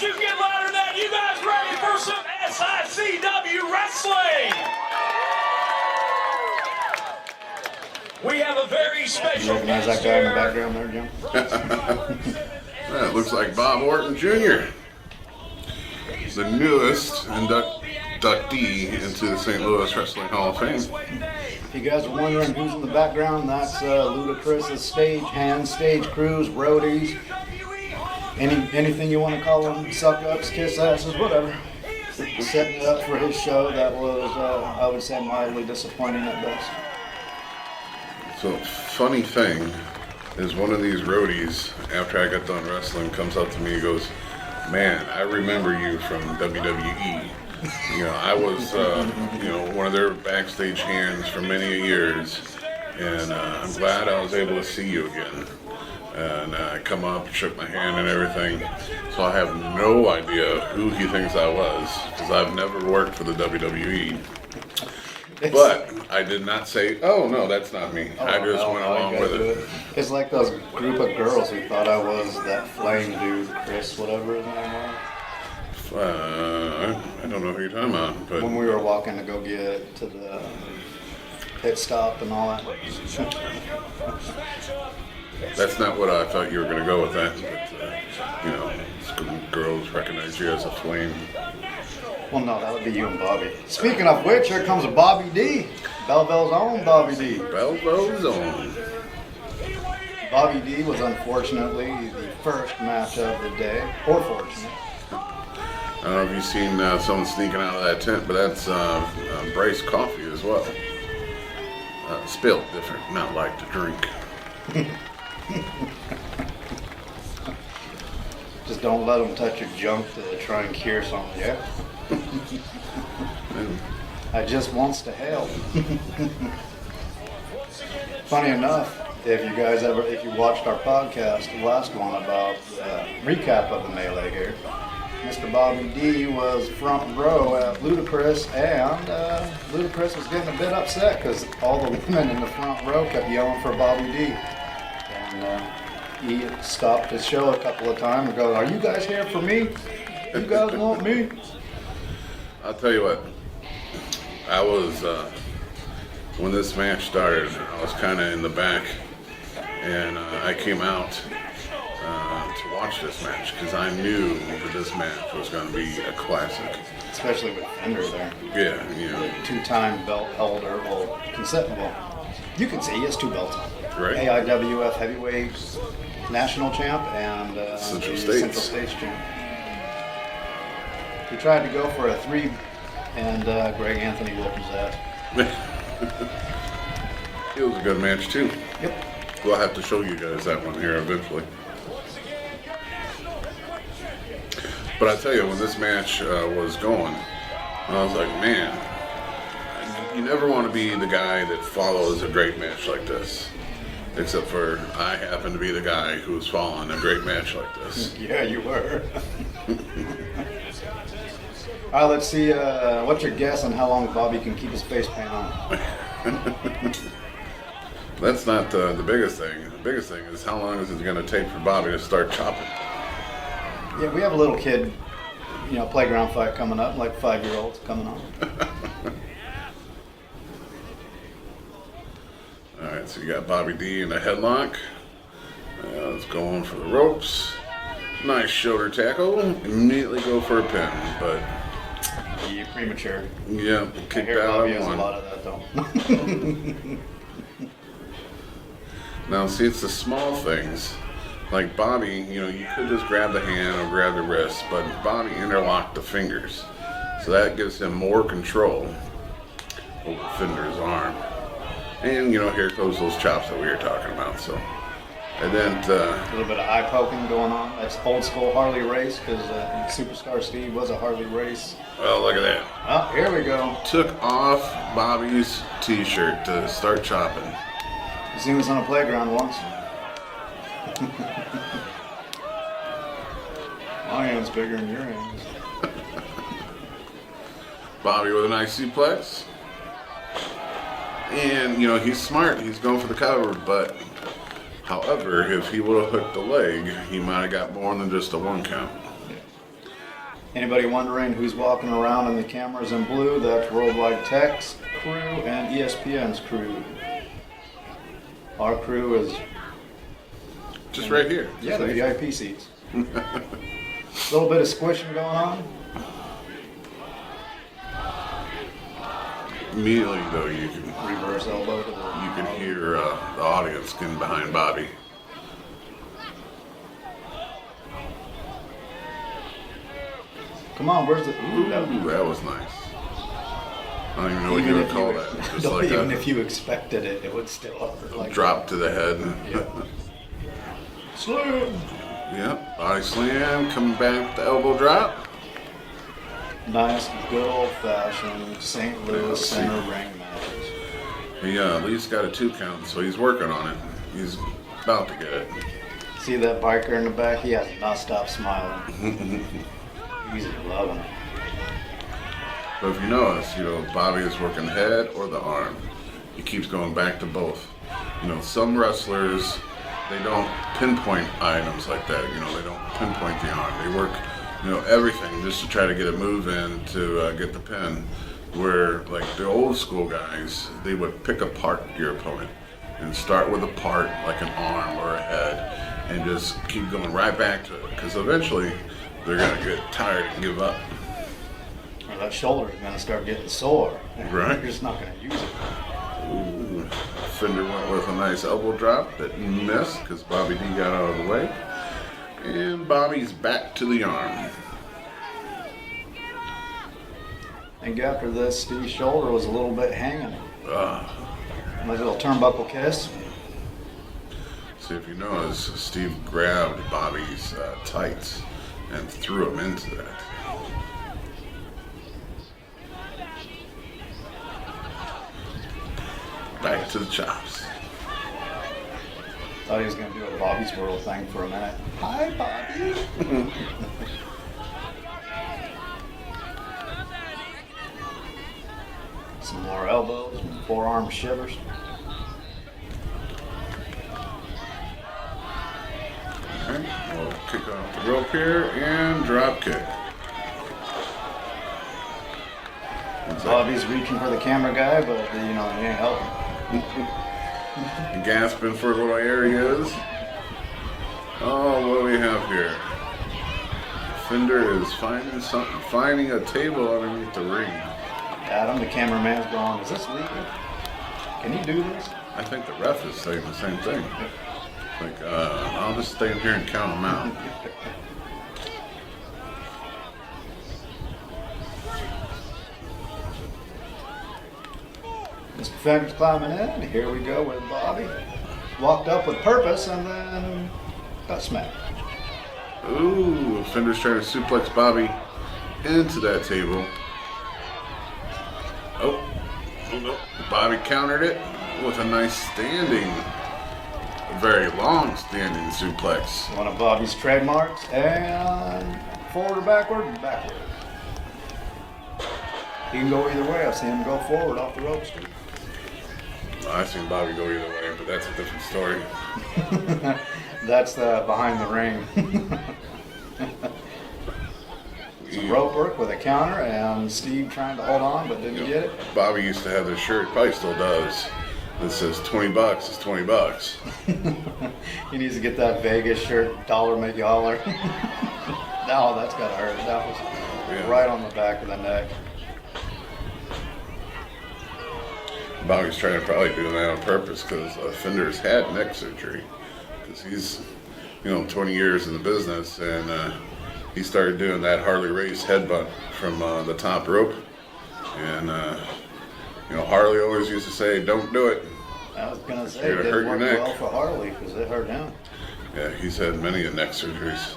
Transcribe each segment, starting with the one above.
Don't you get louder than that. You guys ready for some SICW wrestling? We have a very special. You recognize that guy in the background there, Jim? That looks like Bob Orton Jr., the newest inductee into the St. Louis Wrestling Hall of Fame. If you guys are wondering who's in the background, that's Ludacris's stage hands, stage crews, roadies, anything you want to call them, suck ups, kiss asses, whatever. Setting it up for his show that was, I would say, mildly disappointing at best. So, funny thing is, one of these roadies, after I got done wrestling, comes up to me and goes, "Man, I remember you from WWE. You know, I was, one of their backstage hands for many years, and I'm glad I was able to see you again." And I come up, shook my hand and everything. So I have no idea who he thinks I was, because I've never worked for the WWE. But I did not say, "Oh, no, that's not me." I just went along with it. It's like those group of girls who thought I was that flame dude, Chris, whatever his name was. I don't know who you're talking about. But When we were walking to go get to the pit stop and all that. that's not what I thought you were going to go with that. But, girls recognize you as a flame. Well, no, that would be you and Bobby. Speaking of which, here comes Bobby D. Belleville's own Bobby D. Belleville's own. Bobby D was unfortunately the first match of the day, or fortunate. I don't know if you've seen someone sneaking out of that tent, but that's Bryce coffee as well. Spilled different, not like to drink. Just don't let them touch your junk to try and cure something, yeah? I just wants to help. Funny enough, if you watched our podcast, the last one about the recap of the melee here, Mr. Bobby D was front row at Ludacris, and Ludacris was getting a bit upset because all the women in the front row kept yelling for Bobby D. And he stopped his show a couple of times and goes, "Are you guys here for me? You guys want me?" I'll tell you what, I was, when this match started, I was kind of in the back, and I came out to watch this match because I knew that this match was going to be a classic. Especially with Fender there. Yeah, Two-time belt holder, you can see he has 2 belts on. Right. AIWF heavyweight national champ and Central States champ. He tried to go for a 3, and Greg Anthony whooped his ass. It was a good match too. Yep. We'll have to show you guys that one here eventually. But I tell you, when this match was going, I was like, man, you never want to be the guy that follows a great match like this. Except for I happen to be the guy who's following a great match like this. Yeah, you were. All right, let's see. What's your guess on how long Bobby can keep his face paint on? That's not the biggest thing. The biggest thing is how long is it going to take for Bobby to start chopping? Yeah, we have a little kid, playground fight coming up, like 5-year-olds coming on. All right, so you got Bobby D in a headlock. Let's go on for the ropes. Nice shoulder tackle. Immediately go for a pin, but You're premature. yeah, kicked I hear out Bobby on has a one. lot of that, though. Now, see, it's the small things. Like Bobby, you could just grab the hand or grab the wrist, but Bobby interlocked the fingers. So that gives him more control over Fender's arm. And, here goes those chops that we were talking about. So, and then A little bit of eye poking going on. That's old school Harley race because Superstar Steve was a Harley race. well, look at that. Oh, here we go. Took off Bobby's t-shirt to start chopping. You seen this on a playground once. My hand's bigger than your hands. Bobby with a nice suplex. And, he's smart. He's going for the cover, but however, if he would have hooked the leg, he might have got more than just a 1 count. Anybody wondering who's walking around in the cameras in blue? That's Worldwide Tech's crew and ESPN's crew. Our crew is Just right here. yeah, the VIP seats. A little bit of squishing going on. Immediately, though, you can Reverse elbow to the hear the audience getting behind Bobby. Come on, where's the Ooh, that was nice. I don't even know what you would call that. Just like even a if you expected it, it would still hurt. Like drop to the head. Yeah. Slam. Yep, body slam, coming back with the elbow drop. Nice, good old-fashioned St. Louis Let's center see. ring matches. He at least got a 2 count, so he's working on it. He's about to get it. See that biker in the back? He has not stopped smiling. He's loving it. But if you notice, Bobby is working the head or the arm. He keeps going back to both. Some wrestlers, they don't pinpoint items like that. They don't pinpoint the arm. They work, everything just to try to get a move in to get the pin. Where, like, the old school guys, they would pick apart your opponent and start with a part, like an arm or a head, and just keep going right back to it. Because eventually, they're going to get tired and give up. Or that shoulder's going to start getting sore. Right. You're just not going to use it. Ooh, Fender went with a nice elbow drop that missed because Bobby D got out of the way. And Bobby's back to the arm. I think after this, Steve's shoulder was a little bit hanging. Nice little turnbuckle kiss. See if you notice, Steve grabbed Bobby's tights and threw him into that. Back to the chops. Thought he was going to do a Bobby's World thing for a minute. Hi, Bobby. Some more elbows and forearm shivers. Okay, we'll kick off the rope here and drop kick. Bobby's reaching for the camera guy, but he ain't helping. Gasping for little areas. Oh, what do we have here? Fender is finding something, finding a table underneath the ring. Adam, the cameraman's going, is this legal? Can you do this? I think the ref is saying the same thing. Like, I'll just stay in here and count them out. Mr. Fender's climbing in. Here we go with Bobby. Walked up with purpose and then got smacked. Ooh, Fender's trying to suplex Bobby into that table. Oh no. Bobby countered it with a nice standing, very long standing suplex. One of Bobby's trademarks. And forward or backward? Backward. He can go either way. I've seen him go forward off the ropes. I've seen Bobby go either way, but that's a different story. That's behind the ring. Some rope work with a counter, and Steve trying to hold on but didn't get it. Bobby used to have this shirt, probably still does, that says $20 is $20. He needs to get that Vegas shirt, dollar make you holler. No, that's gotta hurt. That was right on the back of the neck. Bobby's trying to probably do that on purpose because Fender's had neck surgery. Because he's, 20 years in the business, and he started doing that Harley Race headbutt from the top rope. And, Harley always used to say, don't do it. I was gonna say, You're it gonna hurt didn't your work neck. well for Harley because it hurt him. Yeah, he's had many neck surgeries.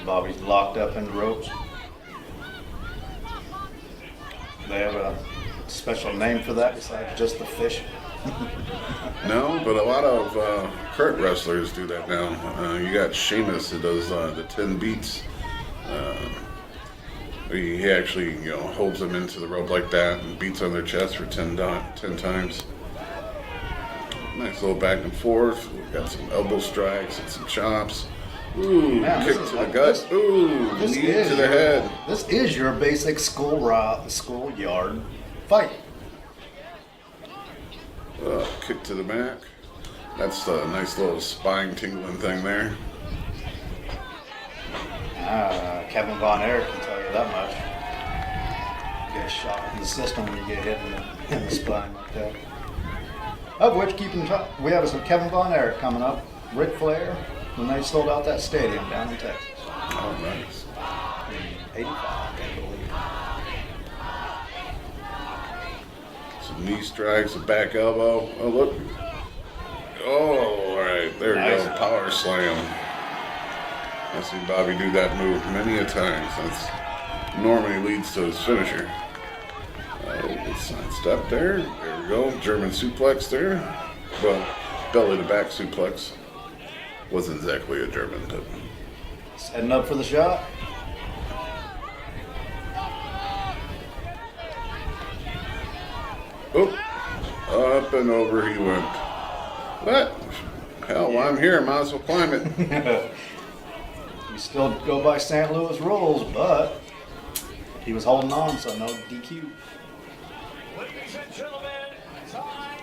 Bobby's locked up in the ropes. They have a special name for that besides just the fish. No, but a lot of current wrestlers do that now. You got Sheamus who does the 10 beats. He actually, holds them into the rope like that and beats on their chest for 10 times. Nice little back and forth. We've got some elbow strikes and some chops. Ooh, Man, kick to the gut. Ooh, knee to the head. This is your basic schoolyard fight. Kick to the back. That's a nice little spine tingling thing there. Kevin Von Erich can tell you that much. You get a shot in the system when you get hit in the spine like that. Of which, keep in touch, we have some Kevin Von Erich coming up. Ric Flair, when they sold out that stadium down in Texas. Oh, nice. In 85, I believe. Some knee strikes, a back elbow. Oh, look. Oh, all right. There you go. Power slam. I've seen Bobby do that move many a times. That's normally leads to his finisher. Good side step there. There we go. German suplex there. Well, belly to back suplex. Wasn't exactly a German, but. Setting up for the shot. Oh, up and over he went. What? Hell, while I'm here, might as well climb it. We still go by St. Louis rules, but he was holding on, so no DQ. Ladies and gentlemen, time.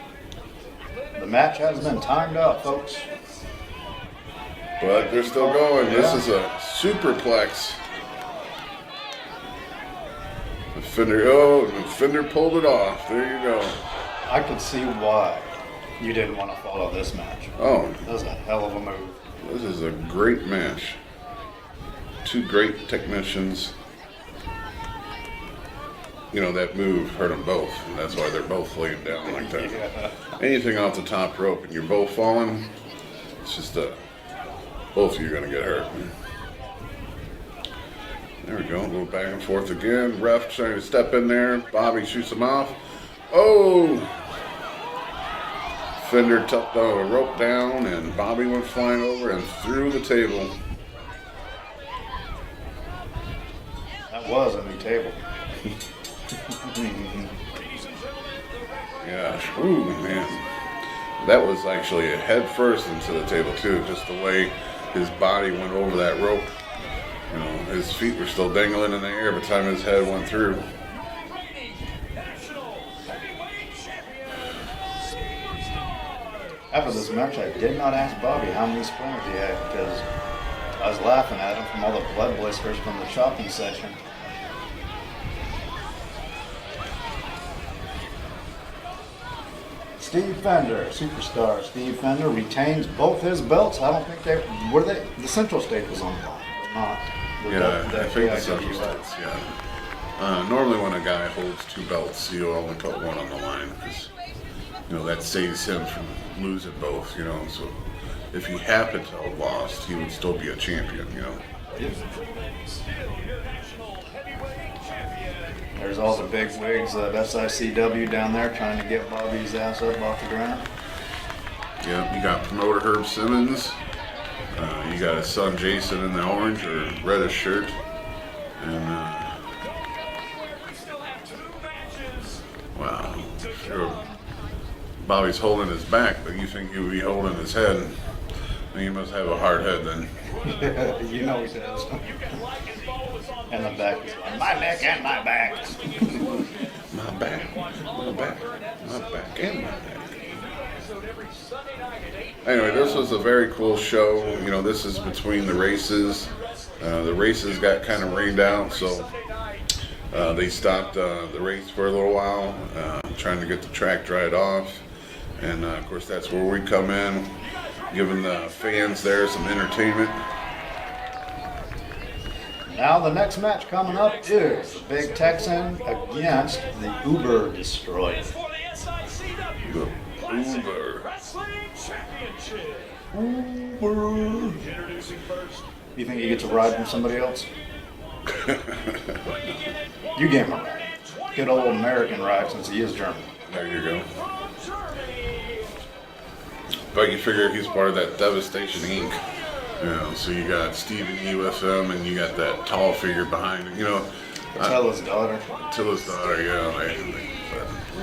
The match has been timed out, folks. But they're still going. Yeah. This is a superplex. The Fender pulled it off. There you go. I could see why you didn't want to follow this match. Oh, That was a hell of a move. this is a great match. Two great technicians. You know, that move hurt them both, and that's why they're both laying down like that. Yeah. Anything off the top rope and you're both falling, it's just both of you are going to get hurt. There we go, a little back and forth again. Ref trying to step in there. Bobby shoots him off. Oh! Fender tucked the rope down and Bobby went flying over and through the table. That was a new table. Yeah, ooh, man. That was actually a head first into the table too, just the way his body went over that rope. You know, his feet were still dangling in the air by the time his head went through. After this match, I did not ask Bobby how many splinters he had because I was laughing at him from all the blood blisters from the chopping session. Steve Fender, superstar Steve Fender, retains both his belts. I don't think the Central State was on the line, but not. Yeah, I think the Central States, yeah. Normally when a guy holds two belts, you only put one on the line because, you know, that saves him from losing both, you know. So if he happened to have lost, he would still be a champion, you know. There's all the big wigs of SICW down there trying to get Bobby's ass up off the ground. Yeah, you got promoter Herb Simmons. You got his son Jason in the orange or reddish shirt. And, wow. Sure. Bobby's holding his back, but you think he would be holding his head. He must have a hard head then. You know he does. And the back is like, my neck and my back. My back, my back, my back, and my back. Anyway, this was a very cool show. You know, this is between the races. The races got kind of rained out, so they stopped the race for a little while, trying to get the track dried off. And of course, that's where we come in, giving the fans there some entertainment. Now the next match coming up is Big Texan against the Uber Destroyer. The Uber. Uber. You think he gets a ride from somebody else? You gave him a ride. Good old American ride since he is German. There you go. But you figure he's part of that Devastation Inc. You know, so you got Steven E with him, and you got that tall figure behind him. You know, Attila's daughter. Attila's daughter, yeah.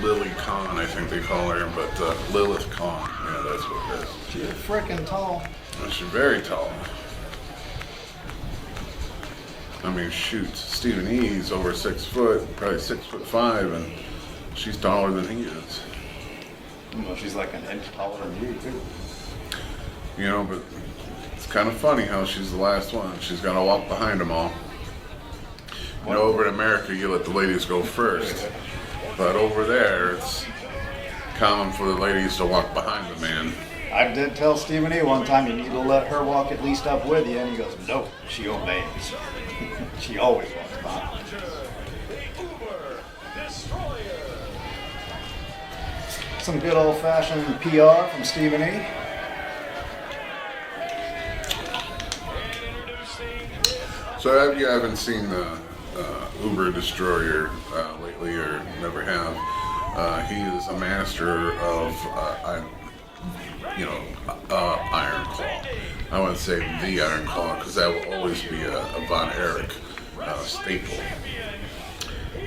Lily Khan, I think they call her, but Lilith Khan. Yeah, that's what it is. She's freaking tall. She's very tall. I mean, shoot, Stephen E's over 6 foot, probably 6'5", and she's taller than he is. Well, she's like an inch taller than you, too. You know, but it's kind of funny how she's the last one. She's got to walk behind them all. You know, over in America, you let the ladies go first. But over there, it's common for the ladies to walk behind the man. I did tell Stephen E. one time you need to let her walk at least up with you, and he goes, no, she obeys. She always walks behind. Some good old-fashioned PR from Stephen E. So you haven't seen the Uber Destroyer lately, or never have. He is a master of, Iron Claw. I wouldn't say the Iron Claw, because that will always be a Von Erich staple.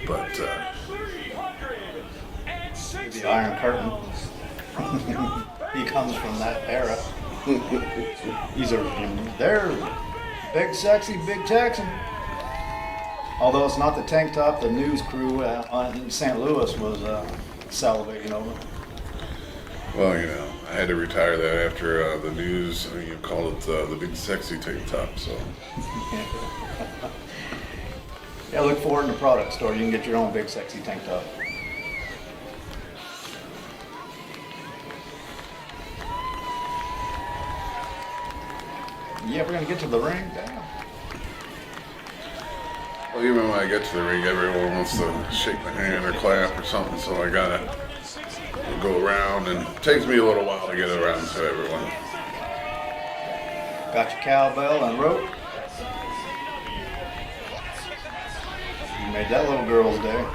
But The Iron Curtain. He comes from that era. They're big, sexy, Big Texan. Although it's not the tank top, the news crew in St. Louis was salivating over. well, you know, I had to retire that after the news. You called it the big sexy tank top. So Yeah, look for it in the product store. You can get your own big, sexy tank top. Yeah, we're gonna get to the ring. Damn. well, even when I get to the ring, everyone wants to shake my hand or clap or something. So I gotta go around, and it takes me a little while to get around to everyone. Got your cowbell and rope. You made that little girl's day.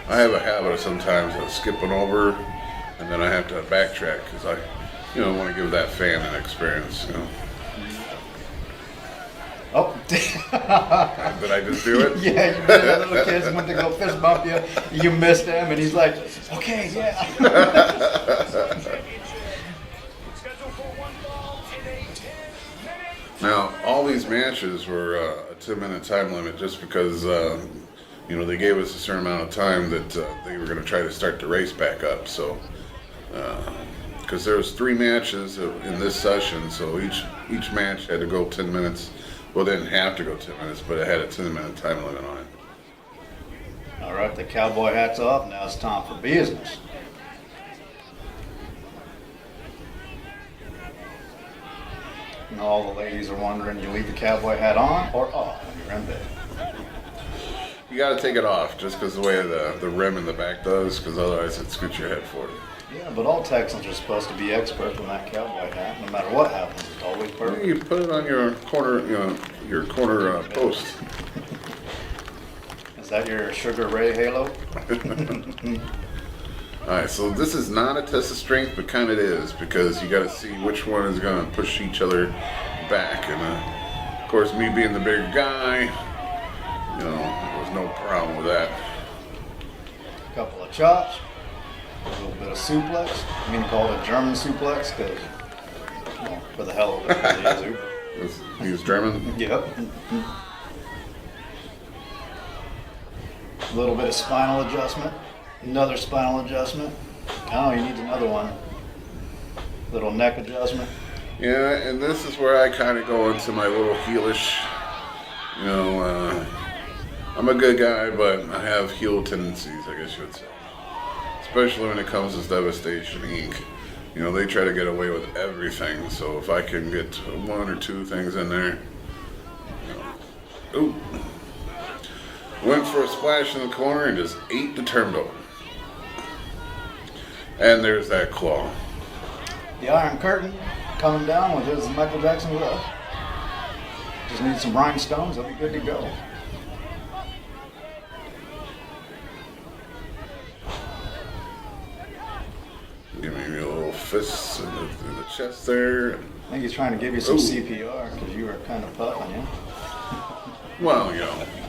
I have a habit of sometimes of skipping over, and then I have to backtrack because I want to give that fan an experience. You know. Oh. Did I just do it? Yeah, you did. The little kids went to go fist bump you. You missed him, and he's like, okay, yeah. Now, all these matches were a 10-minute time limit just because, they gave us a certain amount of time that they were going to try to start the race back up. So, because there was 3 matches in this session, so each match had to go 10 minutes. Well, it didn't have to go 10 minutes, but it had a 10-minute time limit on it. All right, the cowboy hat's off. Now it's time for business. And all the ladies are wondering, you leave the cowboy hat on or off when you're in bed? You got to take it off just because the way the rim in the back does, because otherwise it scoots your head forward. Yeah, but all Texans are supposed to be experts on that cowboy hat. No matter what happens, it's always perfect. You put it on your corner post. Is that your Sugar Ray halo? Alright, so this is not a test of strength, but kind of is, because you got to see which one is going to push each other back. And of course, me being the bigger guy, there was no problem with that. A couple of chops, a little bit of suplex. I mean, call it a German suplex because, for the hell of it, it really is. He was German? Yep. A little bit of spinal adjustment. Another spinal adjustment. Oh, he needs another one. Little neck adjustment. Yeah, and this is where I kind of go into my little heelish, I'm a good guy, but I have heel tendencies, I guess you would say. Especially when it comes to Devastation Inc. They try to get away with everything, so if I can get 1 or 2 things in there. Ooh. Went for a splash in the corner and just ate the turnbuckle. And there's that claw. The Iron Curtain coming down with his Michael Jackson glove. Just need some rhinestones, he'll be good to go. Give me a little fist in the chest there. I think he's trying to give you some CPR because you were kind of puffing, yeah? Well,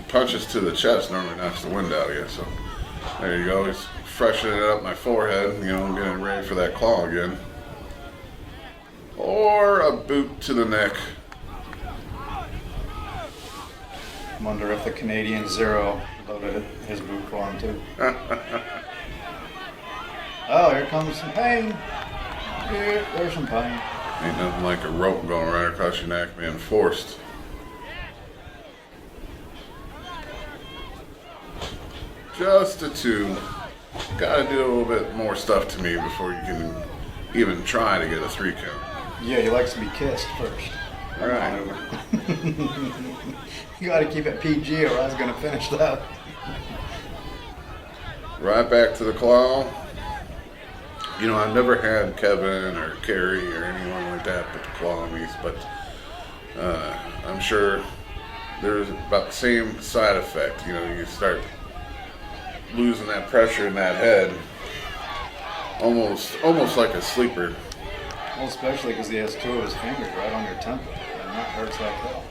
punches to the chest normally knocks the wind out of you, so there you go. He's freshening it up my forehead, getting ready for that claw again. Or a boot to the neck. Wonder if the Canadian Zero loaded his boot for him too. Oh, here comes some pain. Here, there's some pain. Ain't nothing like a rope going right across your neck being forced. Just a 2. Gotta do a little bit more stuff to me before you can even try to get a 3 count. Yeah, he likes to be kissed first. Right. You gotta keep it PG or I was gonna finish that. Right back to the claw. You know, I've never had Kevin or Kerry or anyone like that put the claw on me, but I'm sure there's about the same side effect. You know, you start losing that pressure in that head, almost like a sleeper. Well, especially because he has 2 of his fingers right on your temple, and that hurts like hell.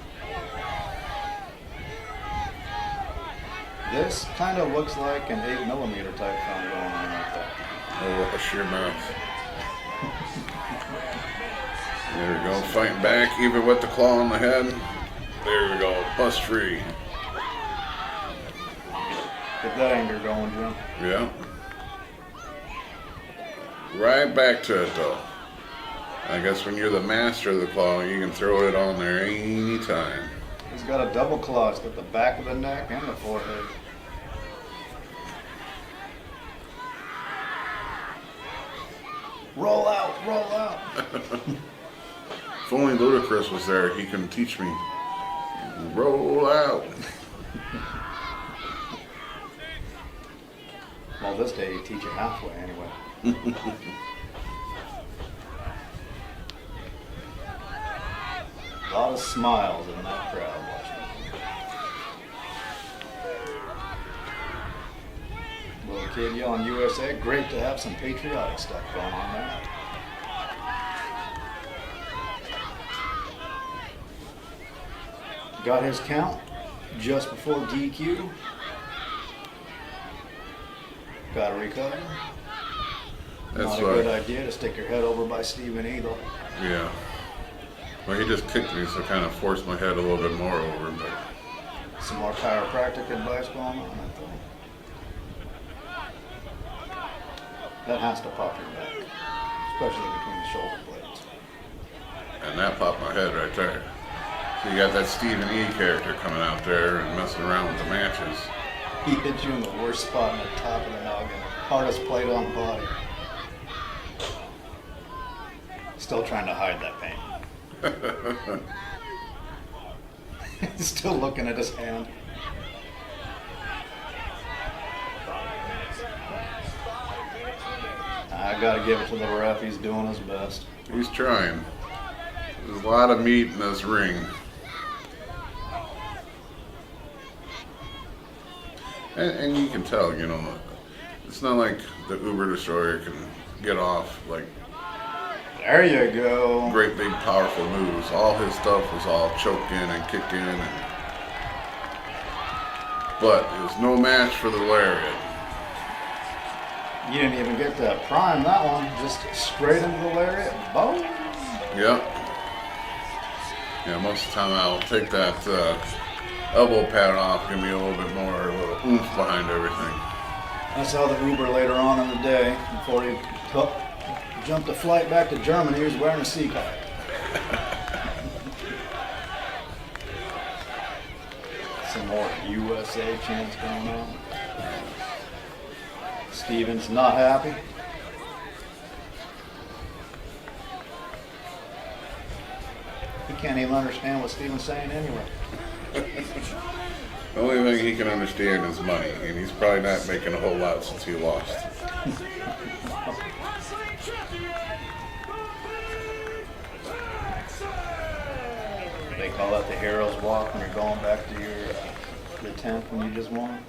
This kind of looks like an 8mm type film going on like that. Oh, hush your mouth. There we go, fighting back, even with the claw on the head. There we go, bust free. Get that anger going, Jim. Yeah. Right back to it though. I guess when you're the master of the claw, you can throw it on there anytime. He's got a double claw. It's got the back of the neck and the forehead. Roll out, roll out. If only Ludacris was there, he can teach me. Roll out. Well, this day you teach it halfway anyway. A lot of smiles in that crowd watching. Little kid yelling USA. Great to have some patriotic stuff going on there. Got his count just before DQ. Got to recover. That's Not a good idea to stick your head over by Steven Eagle. Yeah. Well, he just kicked me, so it kind of forced my head a little bit more over, but... Some more chiropractic advice going on, I think. That has to pop your back, especially between the shoulder blades. And that popped my head right there. So you got that Stephen E. character coming out there and messing around with the matches. He hit you in the worst spot in the top of the noggin. Hardest plate on the body. Still trying to hide that pain. He's still looking at his hand. I gotta give it to the ref. He's doing his best. He's trying. There's a lot of meat in this ring. And you can tell, you know, it's not like the Uber Destroyer can get off like There you go. great big powerful moves. All his stuff was all choked in and kicked in. But it was no match for the lariat. You didn't even get to prime that one. Just straight into the lariat. Boom. Yep. Yeah, most of the time I'll take that elbow pad off, give me a little bit more, a little oomph behind everything. I saw the Uber later on in the day before he jumped a flight back to Germany. He was wearing a sea cap. Some more USA chants going on. Steven's not happy. He can't even understand what Steven's saying anyway. The only thing he can understand is money, and he's probably not making a whole lot since he lost. They call that the hero's walk when you're going back to your tent when you just won.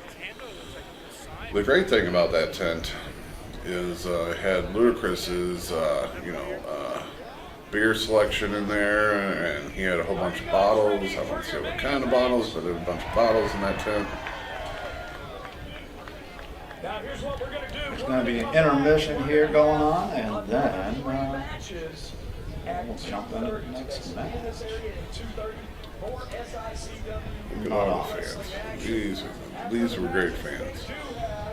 The great thing about that tent is it had Ludacris's, beer selection in there, and he had a whole bunch of bottles. I won't say what kind of bottles, but there were a bunch of bottles in that tent. Now here's what we're going to do. There's going to be an intermission here going on, and then we'll jump into the next match. Look at all the fans. These were great fans.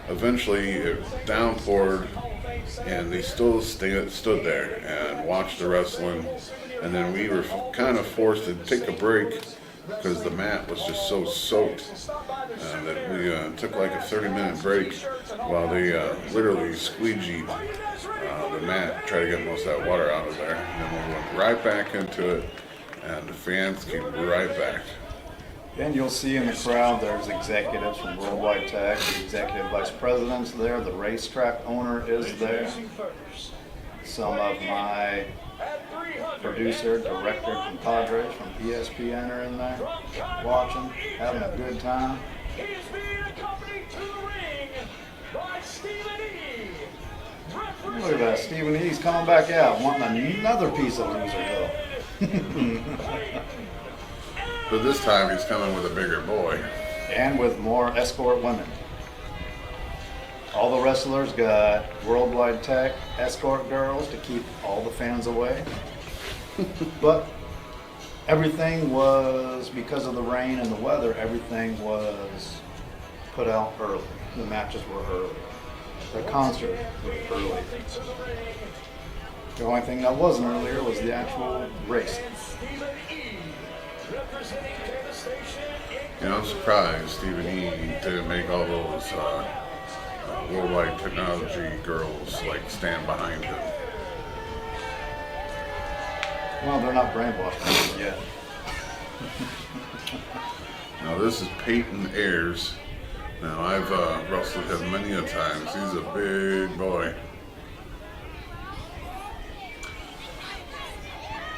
Eventually, it downpoured, and they still stood there and watched the wrestling. And then we were kind of forced to take a break because the mat was just so soaked that we took like a 30-minute break while they literally squeegeed the mat, try to get most of that water out of there. And then we went right back into it, and the fans came right back. And you'll see in the crowd there's executives from Worldwide Tag, the executive vice president's there, the racetrack owner is there. Some of my producer, director, compadres from ESPN are in there, watching, having a good time. He is being accompanied to the ring by Stephen E. Look at that, Stephen E's coming back out, wanting another piece of loser hill. But this time he's coming with a bigger boy. And with more escort women. All the wrestlers got Worldwide Tech escort girls to keep all the fans away. But everything was, because of the rain and the weather, everything was put out early. The matches were early. The concert was early. The only thing that wasn't earlier was the actual race. You know, I'm surprised Stephen E. didn't make all those Worldwide Technology girls like stand behind him. Well, they're not brainwashed yet. Now this is Peyton Ayers. Now I've wrestled him many a times. He's a big boy.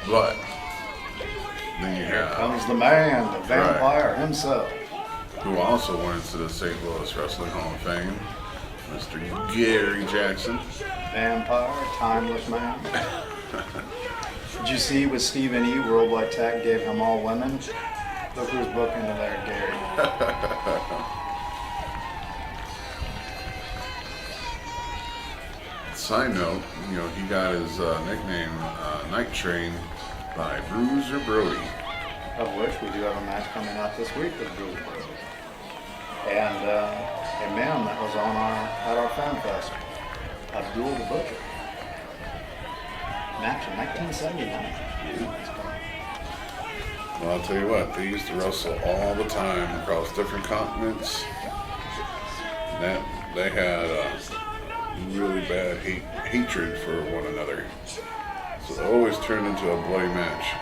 But then you Here have comes the man, the vampire himself. who also went into the St. Louis Wrestling Hall of Fame, Mr. Gary Jackson. Vampire, timeless man. Did you see with Stephen E. Worldwide Tag gave him all women? Look who's booking to there, Gary. Side note, you know, he got his nickname Night Train by Bruiser Brody. Of which we do have a match coming out this week with Bruce Brody. And a man that was on at our fan fest, Abdul the Butcher. Match in 1979. Well, I'll tell you what, they used to wrestle all the time across different continents. They had really bad hatred for one another. So it always turned into a bloody match.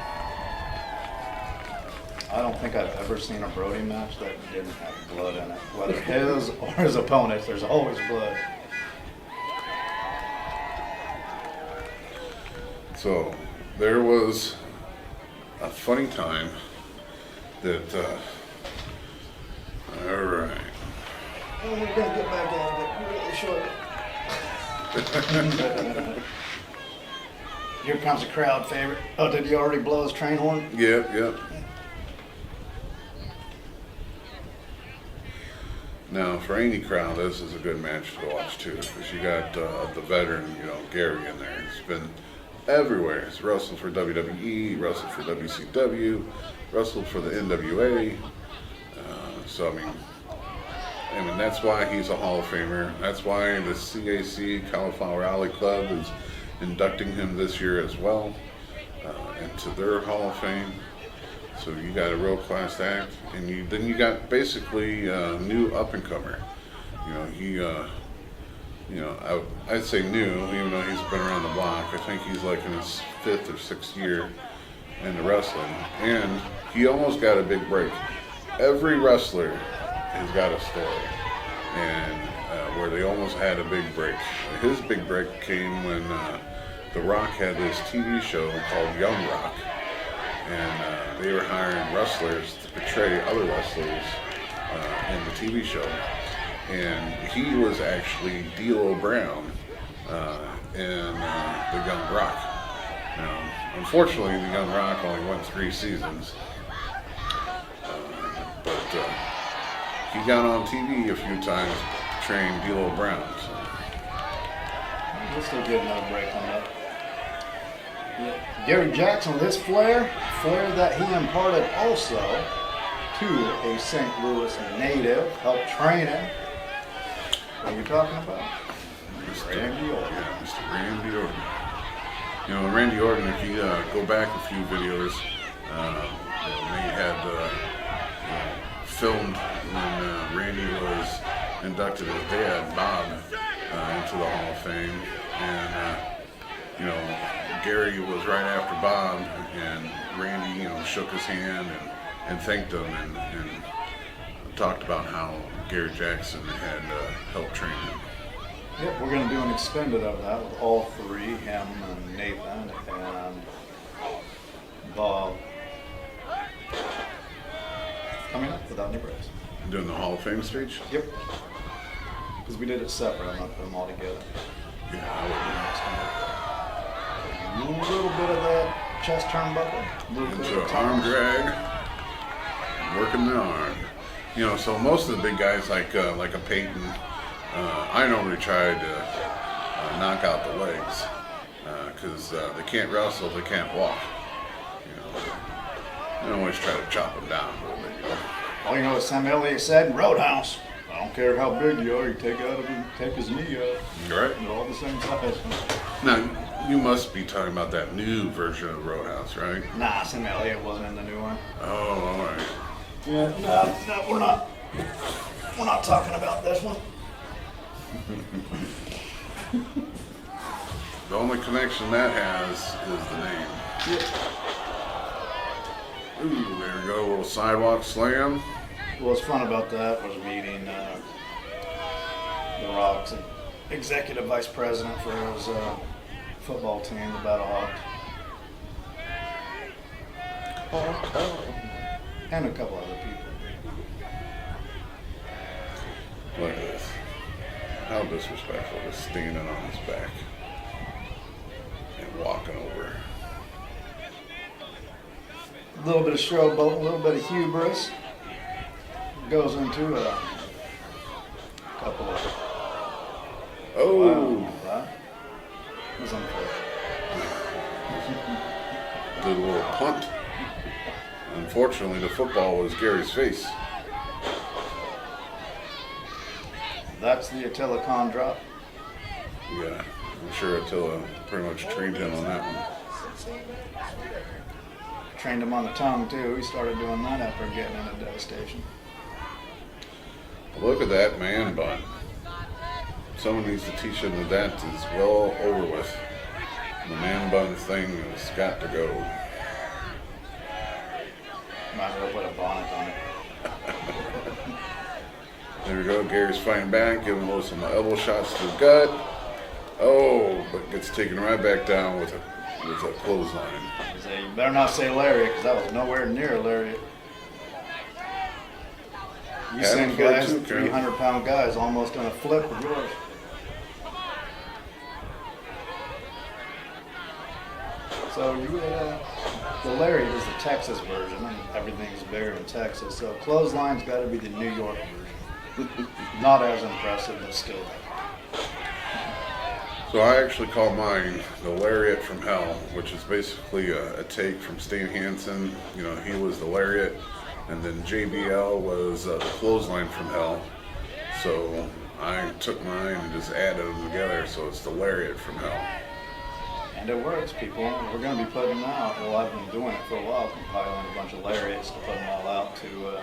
I don't think I've ever seen a Brody match that didn't have blood in it. Whether his or his opponent's, there's always blood. So there was a funny time that, all right. Oh, we're gonna get back at it really short. Here comes a crowd favorite. Oh, did you already blow his train horn? Yep. Now, for any crowd, this is a good match to watch too, because you got the veteran, you know, Gary in there. He's been everywhere. He's wrestled for WWE, wrestled for WCW, wrestled for the NWA. So I mean, that's why he's a Hall of Famer. That's why the CAC Cauliflower Alley Club is inducting him this year as well into their Hall of Fame. So you got a real class act, and then you got basically a new up and comer. You know, I'd say new, even though he's been around the block. I think he's like in his 5th or 6th year into wrestling, and he almost got a big break. Every wrestler has got a story, and where they almost had a big break. His big break came when The Rock had this TV show called Young Rock. And they were hiring wrestlers to portray other wrestlers in the TV show. And he was actually D'Lo Brown in the Young Rock. Now, unfortunately, the Young Rock only went 3 seasons. But he got on TV a few times portraying D'Lo Brown. So. We'll still get another break on that. Gary Jackson with his flair that he imparted also to a St. Louis native, helped train him. What are you talking about? Randy Orton. Yeah, Mr. Randy Orton. You know, Randy Orton, if you go back a few videos, they had filmed when Randy was inducted his dad, Bob, into the Hall of Fame. And, you know, Gary was right after Bob, and Randy, you know, shook his hand and thanked him and talked about how Gary Jackson had helped train him. Yep, we're going to do an extended of that with all three, him and Nathan and Bob. Coming up without any breaks. Doing the Hall of Fame stage? Yep. Because we did it separate, I'm not putting them all together. Yeah, A little bit of that chest turnbuckle, a little bit into of an arm drag, working the arm. You know, so most of the big guys like a Peyton, I normally try to knock out the legs because they can't wrestle, they can't walk. You know, I always try to chop them down a little bit. You know? All you know is Sam Elliott said in Roadhouse, I don't care how big you are, you take his knee out. Right. They're all the same size. Now, you must be talking about that new version of Roadhouse, right? Nah, Sam Elliott wasn't in the new one. Oh, all right. Yeah, no, we're not talking about this one. The only connection that has is the name. Yep. Ooh, there we go, a little sidewalk slam. What's fun about that was meeting The Rock's executive vice president for his football team, the Battlehawks. And a couple other people. Look at this. How disrespectful, just standing on his back and walking over. A little bit of showboat, a little bit of hubris. Goes into a couple of. Oh! Wow, that was unfortunate. Did a little punt. Unfortunately, the football was Gary's face. That's the Attila Khan drop. Yeah, I'm sure Attila pretty much trained him on that one. Trained him on the tongue too. He started doing that after getting into devastation. Look at that man bun. Someone needs to teach him that is well over with. The man bun thing has got to go. Might as well put a bonnet on it. There we go. Gary's fighting back, giving Lewis some elbow shots to the gut. Oh, but gets taken right back down with a clothesline. You better not say lariat, because that was nowhere near a lariat. You send guys, 300-pound guys, almost on a flip with yours. So the lariat is the Texas version, and everything's bigger in Texas. So clothesline's got to be the New York version. Not as impressive, but still. So I actually call mine the Lariat from Hell, which is basically a take from Stan Hansen. You know, he was the Lariat, and then JBL was the Clothesline from Hell. So I took mine and just added them together, so it's the Lariat from Hell. And it works, people. We're going to be putting them out. Well, I've been doing it for a while, compiling a bunch of lariats to put them all out to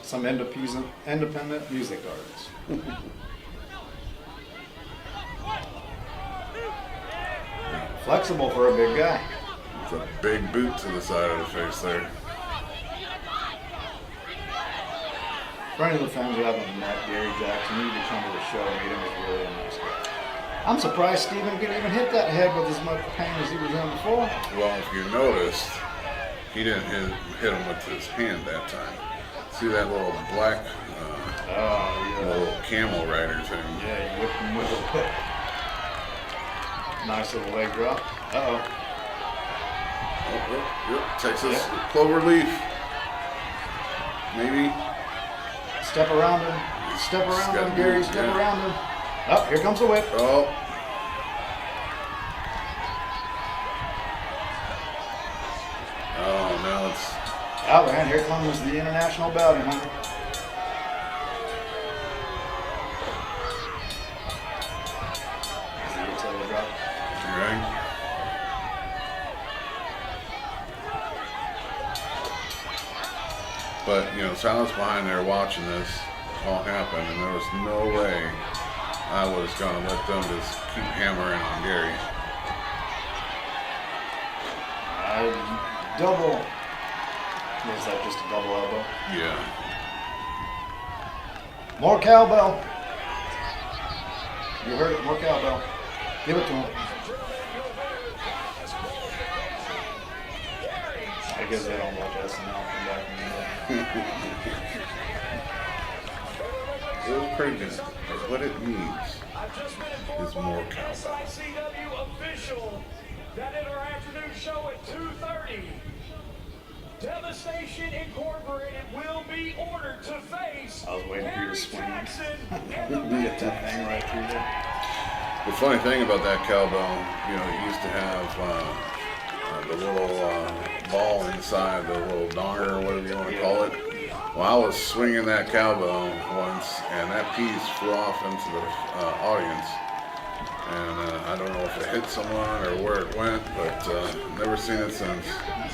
some independent music artists. Flexible for a big guy. It's a big boot to the side of the face there. For any of the fans who haven't met Gary Jackson, you need to come to the show and meet him. He's really a nice guy. I'm surprised Steven could even hit that head with as much pain as he was in before. Well, if you noticed, he didn't hit him with his hand that time. See that little black little camel rider thing? Yeah, you whipped him with a hook. Nice little leg drop. Uh-oh. Yep. Texas clover leaf. Maybe. Step around him. Step around him, Gary. Step around him. Oh, here comes the whip. Oh. Oh man, here comes the international bounty hunter. Is the utility drop? Right? But, you know, so I was behind there watching this all happen, and there was no way I was going to let them just keep hammering on Gary. Double. Was that just a double elbow? Yeah. More cowbell. You heard it, more cowbell. Give it to him. I guess they don't watch SNL from back in the day. It was pretty good. But what it needs is more cowbell. CW official that in our afternoon show at 2:30. Devastation Incorporated will be ordered to face I was waiting for you to swing. Jackson Get that thing right through there. The funny thing about that cowbell, you know, it used to have the little ball inside, the little donger or whatever you want to call it. Well, I was swinging that cowbell once, and that piece flew off into the audience. And I don't know if it hit someone or where it went, but never seen it since.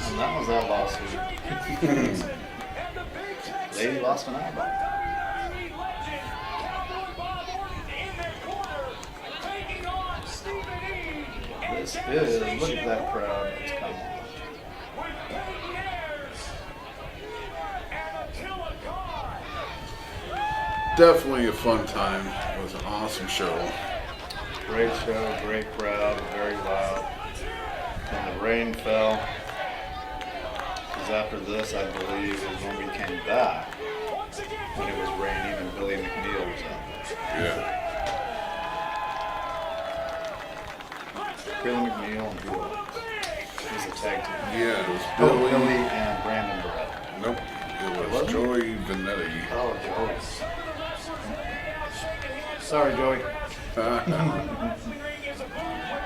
And that was that lawsuit. Lady lost an eyeball. This is, look at that crowd that's coming. Definitely a fun time. It was an awesome show. Great show, great crowd, very loud. When the rain fell, because after this, I believe, is when we came back, when it was raining and Billy McNeil was out there. Yeah. Billy McNeil and who else? He's a tag team. Yeah, it was Billy Billy. and Brandon Barrett. Nope. It was wasn't? Joey Vanetti. Oh, Joey. Sorry, Joey.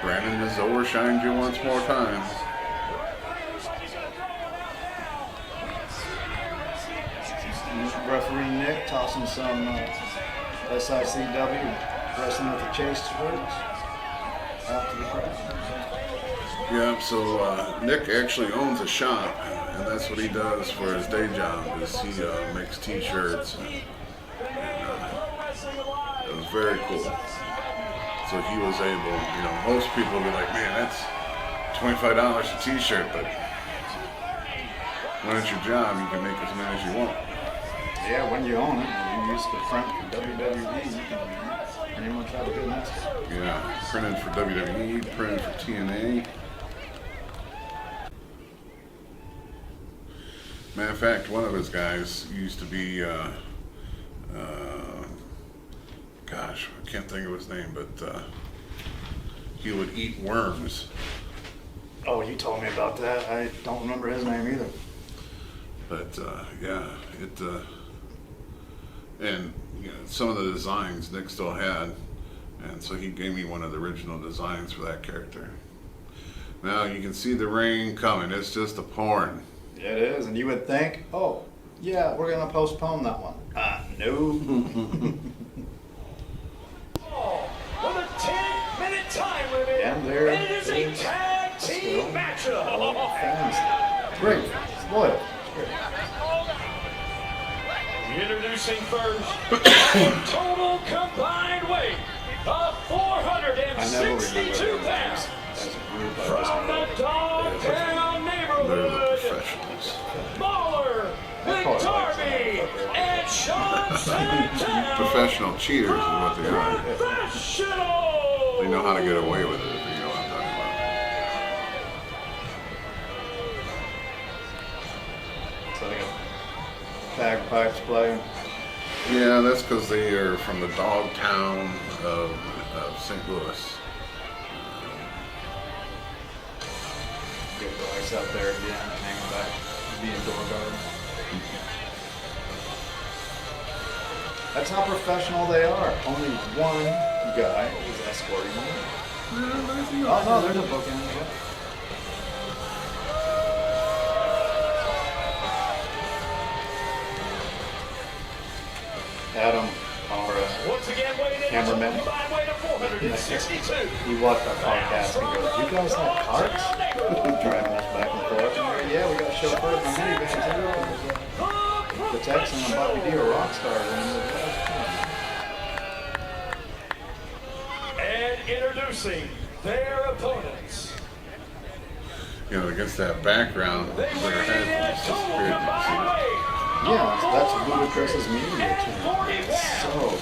Brandon has overshined you once more time. Referee Nick tossing some SICW wrestling with the chase words out to the crowd. Yeah, so Nick actually owns a shop, and that's what he does for his day job, is he makes t-shirts. It was very cool. So he was able, you know, most people would be like, man, that's $25 a t-shirt, but when it's your job, you can make as many as you want. Yeah, when you own it, you used to print for WWE, you can pretty much have a good NASCAR. Yeah, printed for WWE, printed for TNA. Matter of fact, one of his guys used to be, gosh, I can't think of his name, but he would eat worms. Oh, you told me about that. I don't remember his name either. But yeah, it and you know, some of the designs Nick still had, and so he gave me one of the original designs for that character. Now you can see the rain coming. It's just a pouring. Yeah, it is, and you would think, oh, yeah, we're gonna postpone that one. No. With a 10-minute time limit, And there and it is a is tag team still matchup. fans. Great, loyal. Great. Introducing first, total combined weight of I never remember 462 their pounds. names as a group. I From just the know Dogtown They're the neighborhood, professionals. Baller, Big Darby, and Sean Santana. Professional cheaters is what they are. Professional. They know how to get away with it, if you know what I'm talking about. So they got bagpipes playing. Yeah, that's because they are from the dog town of St. Louis. Get the ice out there again, hanging back the indoor garden. That's how professional they are. Only one guy is escorting them. Oh no, there's a bookend. Yeah. cameraman. He watched our podcast and goes, "You guys have carts?" Driving us back and forth. And we're, yeah, we got chauffeurs and minivans too. The Texan and Bobby D are rock stars. And introducing their opponents. You know, against that background, their head was just weird to see. Yeah, that's Ludacris's media team. It's so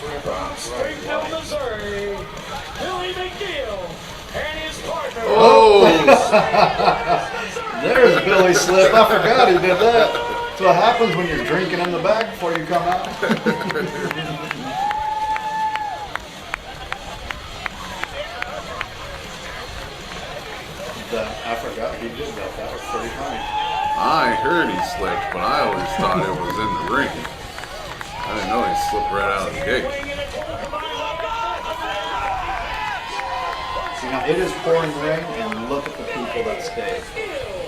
From Springfield, Missouri, Billy McNeil and his partner. Oh! There's Billy Slip. I forgot he did that. That's what happens when you're drinking in the back before you come out. I forgot he did that. That was pretty funny. I heard he slipped, but I always thought it was in the ring. I didn't know he slipped right out of the gate. You know, it is pouring rain, and look at the people that stayed.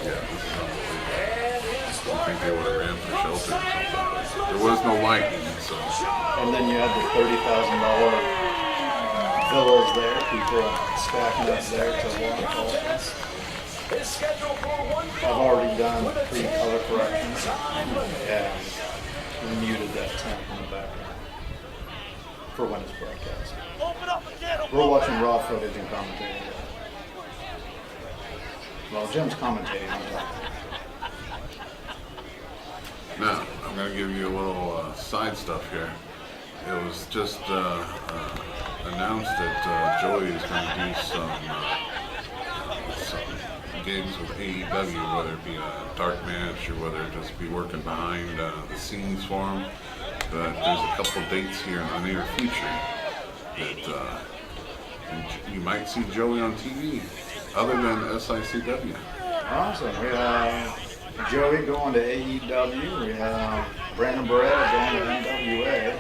Yeah, this is unbelievable. I think they would have ran for shelter or something. There was no lightning, so. And then you had the $30,000 villas there, people stacking up there to watch all this. I've already done pre-color corrections and muted that tent in the background for when it's broadcast. We're watching raw footage and commentating. Well, Jim's commentating on top. Now, I'm going to give you a little side stuff here. It was just announced that Joey is going to do some gigs with AEW, whether it be a dark match or whether it just be working behind the scenes for him. But there's a couple dates here in the near future that you might see Joey on TV, other than SICW. Awesome. We have Joey going to AEW. We have Brandon Barretta going to NWA.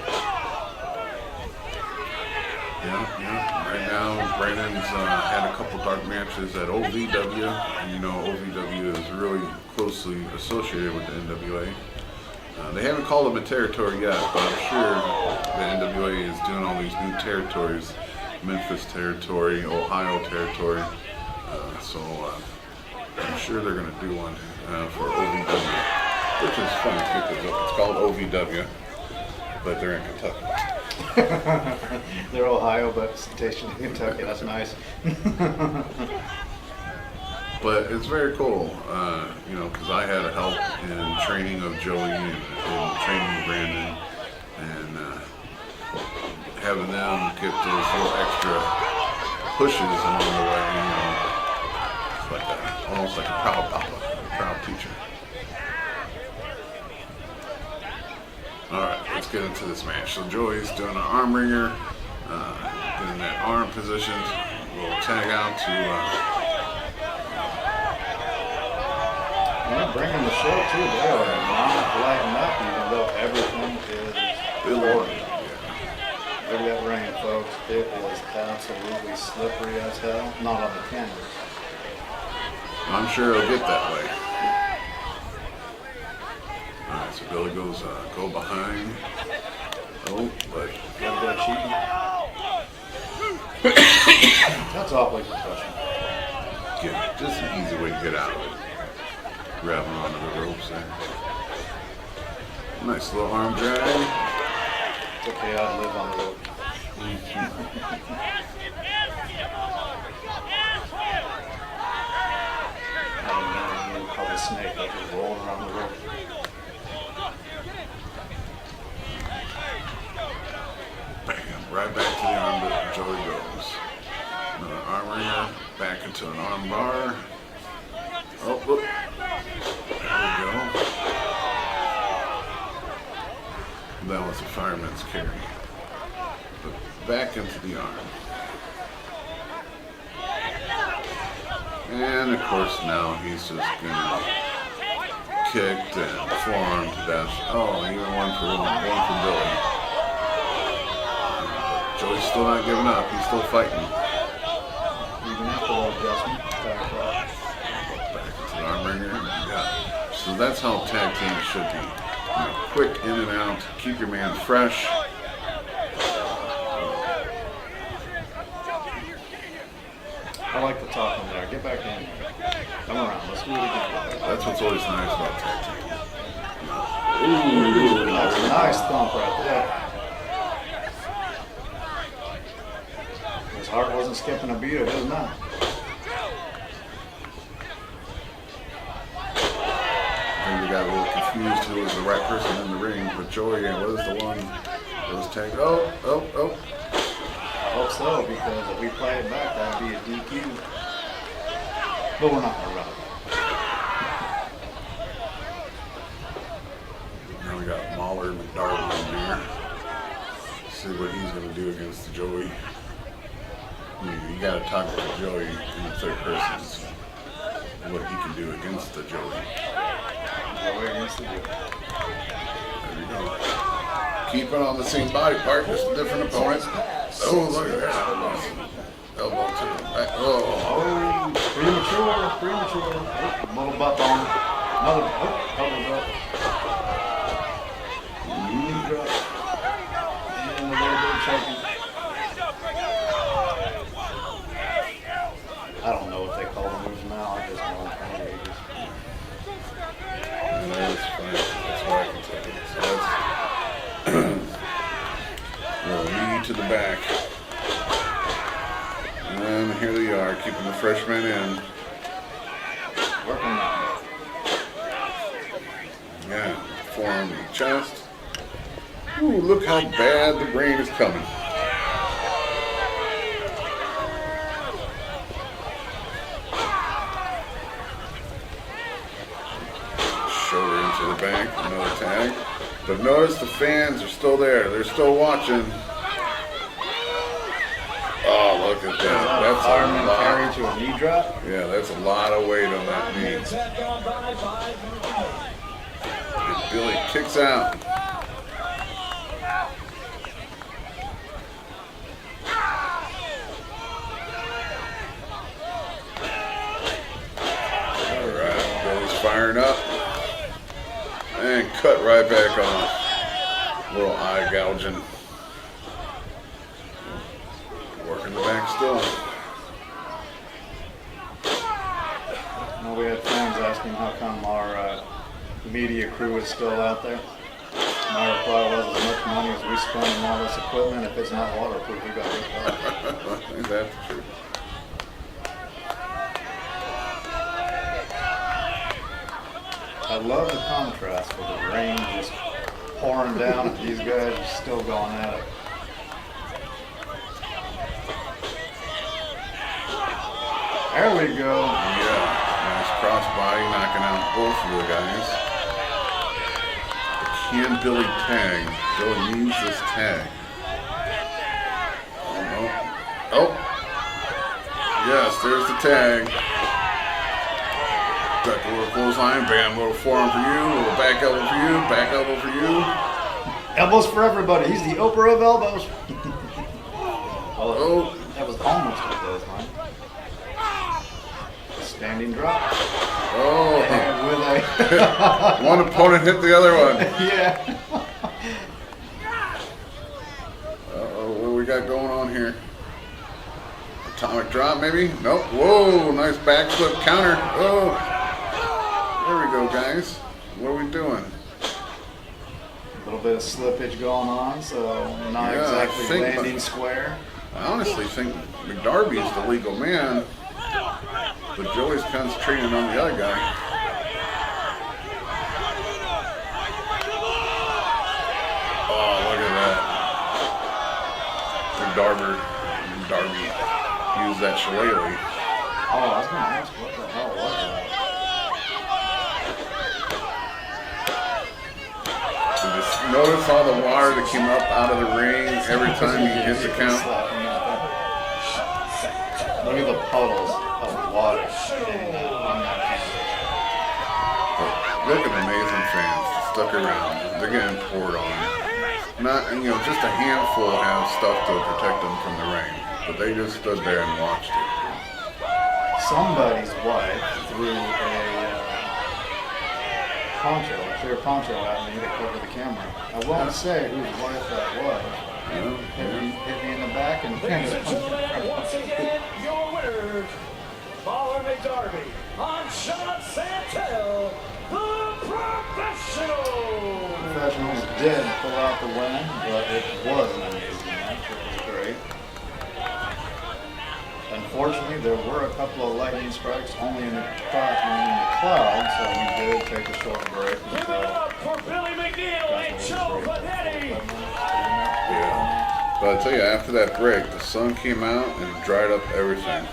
Yeah. Right now, Brandon's had a couple dark matches at OVW, and you know OVW is really closely associated with the NWA. They haven't called them a territory yet, but I'm sure the NWA is doing all these new territories. Memphis territory, Ohio territory. So I'm sure they're going to do one for OVW, which is funny because it's called OVW, but they're in Kentucky. They're Ohio, but stationed in Kentucky. That's nice. But it's very cool, you know, because I had help in training of Joey and training of Brandon, and having them get those little extra pushes along the way, you know, it's like almost like a proud papa, a proud teacher. All right, let's get into this match. So Joey's doing an arm wringer, getting that arm positioned. We'll tag out to. Well, bringing the show too. They are not lighting up, even though everything is ordered. Look at that rain, folks. It is absolutely slippery as hell. Not on the camera. I'm sure it'll get that way. All right, so Billy goes go behind. Oh, but Got a bit of cheating. That's awfully professional. just an easy way to get out of it. Grabbing onto the ropes there. Nice little arm drag. It's okay, I'd live on the rope. I don't know, call the snake, like just rolling around the rope. Bam, right back to the arm that Joey goes. Another arm wringer, back into an arm bar. Oh, look. There we go. That was a fireman's carry. But back into the arm. And of course now he's just gonna kicked and forearm to dash. Oh, even one for Billy. But Joey's still not giving up. He's still fighting. Even after that adjustment, Back into the arm wringer. Yeah. So that's how tag teams should be. You know, quick in and out. Keep your man fresh. back in. Come around. Let's do it again. That's what's always nice about tag team. Ooh, that's a nice thump right there. His heart wasn't skipping a beat, it was not. I think we got a little confused who was the right person in the ring, but Joey was the one that was tagged. Oh. I hope so, because if we play it back, that'd be a DQ. But we're not gonna run it. Now we got Mahler and McDarby in here. See what he's going to do against the Joey. You got to talk to Joey in the third person. What he can do against the Joey. Joey against the Joey. There you go. Keep it on the same body part, just a different opponent. Oh, look at that. Elbow to the back. Oh. Premature. Little butt bone. Another elbow drop. Knee drop. And a little bit of choking. I don't know what they call the moves now. I just know from the ages. And that is fine. That's why I can take it. So that's little knee to the back. And here they are, keeping the freshmen in. Working on Yeah, forearm to the chest. Ooh, look how bad the rain is coming. Shoulder into the bank, another tag. But notice the fans are still there. They're still watching. Oh, look at that. That's a fireman lot. carry to a knee drop. Yeah, that's a lot of weight on that knee. And Billy kicks out. All right, Billy's firing up. And cut right back off. Little eye gouging. Working the back still. I know we had fans asking how come our media crew is still out there. My reply was, as much money as we spend on all this equipment, if it's not waterproof, we got it. Ain't that the truth? I love the contrast with the rain just pouring down and these guys are still going at it. There we go. Yeah, nice crossbody knocking out both of the guys. Can Billy tag? Billy needs this tag. Oh. Yes, there's the tag. Got the little clothesline, bam, little forearm for you, little back elbow for you, back elbow for you. Elbows for everybody. He's the Oprah of elbows. Oh. That was almost a clothesline. Standing drop. Oh. And with a One opponent hit the other one. yeah. Uh-oh, what do we got going on here? Atomic drop, maybe? Nope. Whoa, nice backflip counter. Oh. There we go, guys. What are we doing? A little bit of slippage going on, so not Yeah, exactly I think- landing square. I honestly think McDarby is the legal man, but Joey's concentrating on the other guy. Oh, look at that. McDarby used that shillelagh. Oh, I was going to ask what the hell was that? So just notice all the water that came up out of the ring every time he hit the count. Look at the puddles of water on that canvas. Look at amazing fans stuck around. They're getting poured on. Not, just a handful have stuff to protect them from the rain, but they just stood there and watched it. Somebody's wife threw a clear poncho at me to cover the camera. I won't say whose wife that was. Hit me in the back and Ladies and gentlemen, once again, your winner, Following the derby on Sean Santel, the professional. Professionals did pull out the win, but it was an amazing match. It was great. Unfortunately, there were a couple of lightning strikes only in the cloud, so we did take a short break. Give it up for Billy McNeil and Joe Panetti. Yeah. But I tell you, after that break, the sun came out and dried up everything.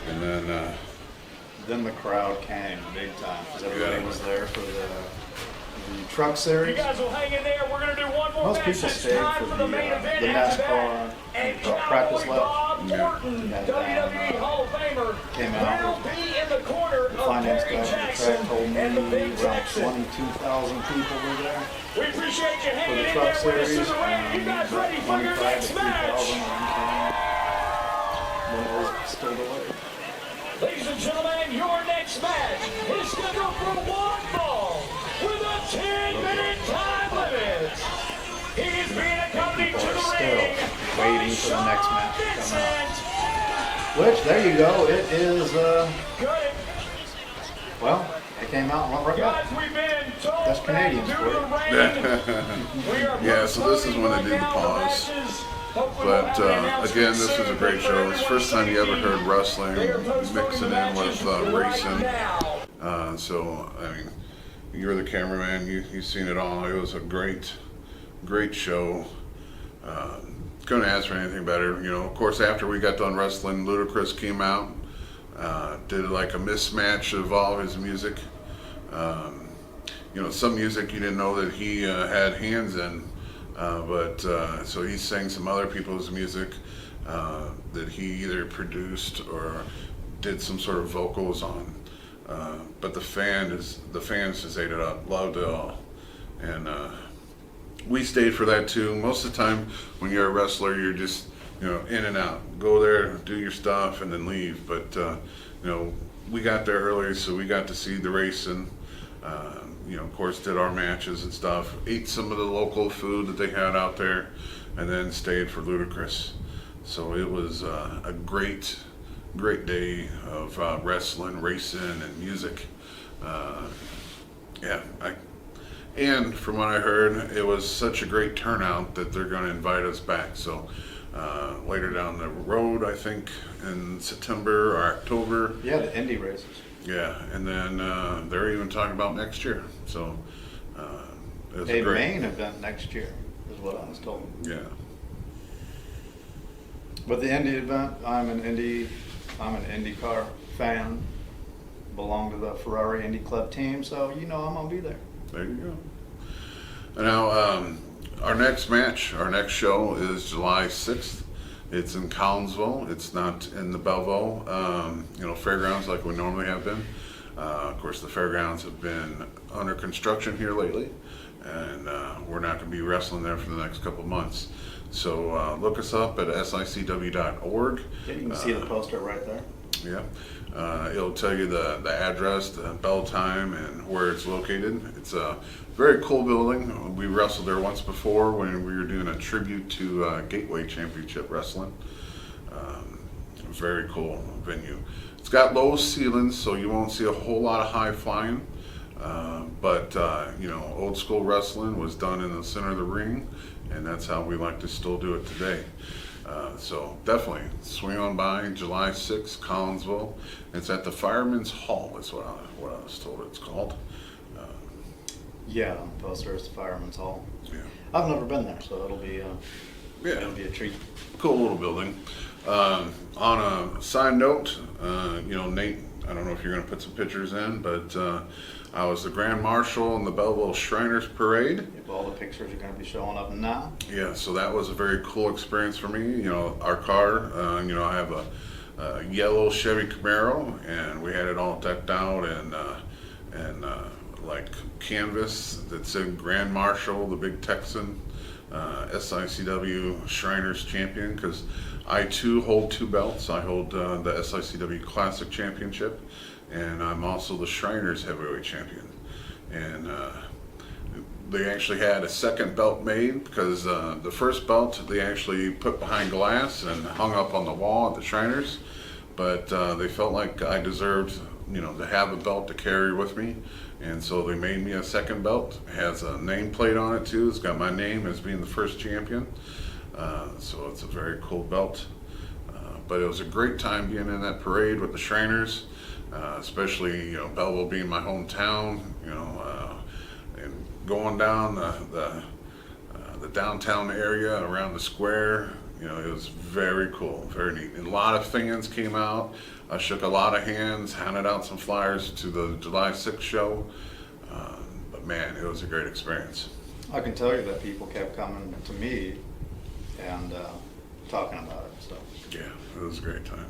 And then the crowd came big time because everybody Yeah. was there for the truck series. You guys will hang in there. We're going to do one more Most match. people It's stayed time for the main event the after NASCAR that. And practice Cowboy lap. Bob Morton, Yeah. WWE Hall of Famer, Came out. will be in the corner The of finance Perry guy at the Jackson track told me and the Big around Texan. 22,000 people were there We appreciate you for hanging the in truck there with us series. to the ring. You guys ready for your 25 next to match? 3,000 when it was still delayed. Ladies and gentlemen, your next match is scheduled for one fall with a 10-minute time limit. He is being accompanied to People are the still ring waiting by for the next Sean match to come out. Vincent. Which, there you go, it is, Good. well, it came out and went right Guys, back. we've been told That's that Canadians due for to you. rain, we are Yeah, so this is when they did the postponing right now pause. matches. Hopefully we'll But have the announcement again, this was a soon, great but show. for It's the first time you ever heard everyone's wrestling safety, they are postponing mixing the in with matches right racing. now. So, I mean, you're the cameraman. You've seen it all. It was a great show. Couldn't ask for anything better. You know, of course, after we got done wrestling, Ludacris came out, did like a mismatch of all his music. You know, some music you didn't know that he had hands in, but so he sang some other people's music that he either produced or did some sort of vocals on. But the fans just ate it up, loved it all, and we stayed for that too. Most of the time, when you're a wrestler, you're just in and out. Go there, do your stuff, and then leave. But we got there early, so we got to see the racing. Of course, did our matches and stuff. Ate some of the local food that they had out there, and then stayed for Ludacris. So it was a great day of wrestling, racing, and music. And from what I heard, it was such a great turnout that they're going to invite us back. So later down the road, I think in September or October. Yeah, the indie races. Yeah, and then they're even talking about next year. So it was A great. main event next year is what I was told. Yeah. But the indie event, I'm an IndyCar fan. Belong to the Ferrari Indy Club team, so I'm gonna be there. There you go. And now, our next match, our next show is July 6th. It's in Collinsville. It's not in the Belleville, fairgrounds like we normally have been. Of course, the fairgrounds have been under construction here lately, and we're not going to be wrestling there for the next couple of months. So look us up at sicw.org. Yeah, you can see the poster right there. Yeah, it'll tell you the address, the bell time, and where it's located. It's a very cool building. We wrestled there once before when we were doing a tribute to Gateway Championship Wrestling. Very cool venue. It's got low ceilings, so you won't see a whole lot of high flying. But old school wrestling was done in the center of the ring, and that's how we like to still do it today. So definitely swing on by July 6th, Collinsville. It's at the Fireman's Hall is what I was told it's called. Yeah, on the poster is the Fireman's Hall. Yeah. I've never been there, so it'll be a treat. Cool little building. On a side note, Nate, I don't know if you're going to put some pictures in, but I was the Grand Marshal in the Belleville Shriners Parade. If all the pictures are going to be showing up now. Yeah, so that was a very cool experience for me. Our car, I have a yellow Chevy Camaro, and we had it all decked out and like canvas that said Grand Marshal, the Big Texan, SICW Shriners Champion, because I too hold two belts. I hold the SICW Classic Championship, and I'm also the Shriners Heavyweight Champion. And they actually had a second belt made because the first belt they actually put behind glass and hung up on the wall at the Shriners. but they felt like I deserved, to have a belt to carry with me, and so they made me a second belt. It has a nameplate on it too. It's got my name as being the first champion, so it's a very cool belt. But it was a great time being in that parade with the Shriners, especially Belleville being my hometown, and going down the downtown area around the square. It was very cool, very neat. And a lot of fans came out. I shook a lot of hands, handed out some flyers to the July 6th show. But man, it was a great experience. I can tell you that people kept coming to me and talking about it. So Yeah, it was a great time.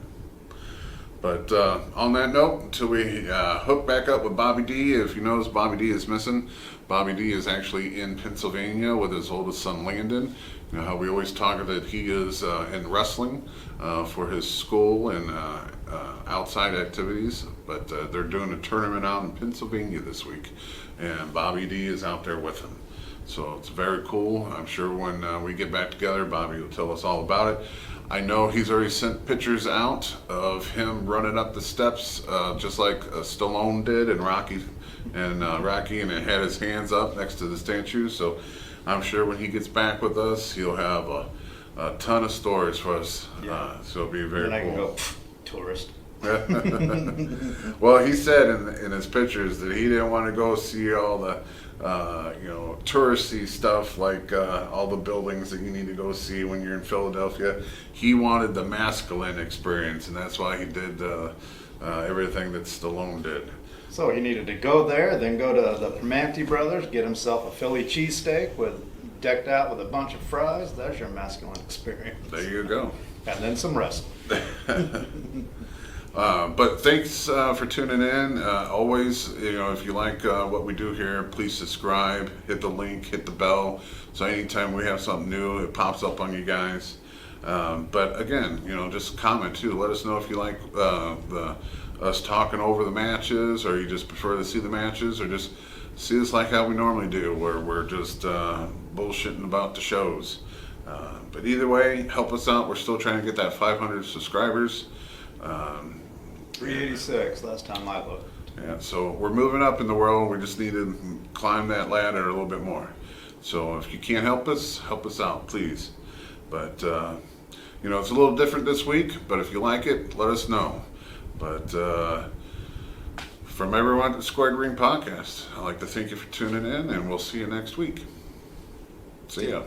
But on that note, until we hook back up with Bobby D, if you notice, Bobby D is missing. Bobby D is actually in Pennsylvania with his oldest son, Landon. You know how we always talk that he is in wrestling for his school and outside activities, but they're doing a tournament out in Pennsylvania this week, and Bobby D is out there with him. So it's very cool. I'm sure when we get back together, Bobby will tell us all about it. I know he's already sent pictures out of him running up the steps, just like Stallone did in Rocky, and it had his hands up next to the statue. So I'm sure when he gets back with us, he'll have a ton of stories for us. Yeah. So it'll be very then I cool. can go, tourist. Well, he said in his pictures that he didn't want to go see all the touristy stuff like all the buildings that you need to go see when you're in Philadelphia. He wanted the masculine experience, and that's why he did everything that Stallone did. So he needed to go there, then go to the Primanti Brothers, get himself a Philly cheesesteak decked out with a bunch of fries. That's your masculine experience. There you go. And then some wrestling. But thanks for tuning in. Always, if you like what we do here, please subscribe, hit the link, hit the bell. So anytime we have something new, it pops up on you guys. But again, just comment too. Let us know if you like us talking over the matches, or you just prefer to see the matches, or just see us like how we normally do, where we're just bullshitting about the shows. But either way, help us out. We're still trying to get that 500 subscribers. 386 last time I looked. Yeah, so we're moving up in the world. We just need to climb that ladder a little bit more. So if you can't help us out, please. But it's a little different this week, but if you like it, let us know. But from everyone at the Squared Ring Podcast, I'd like to thank you for tuning in, and we'll see you next week. See ya.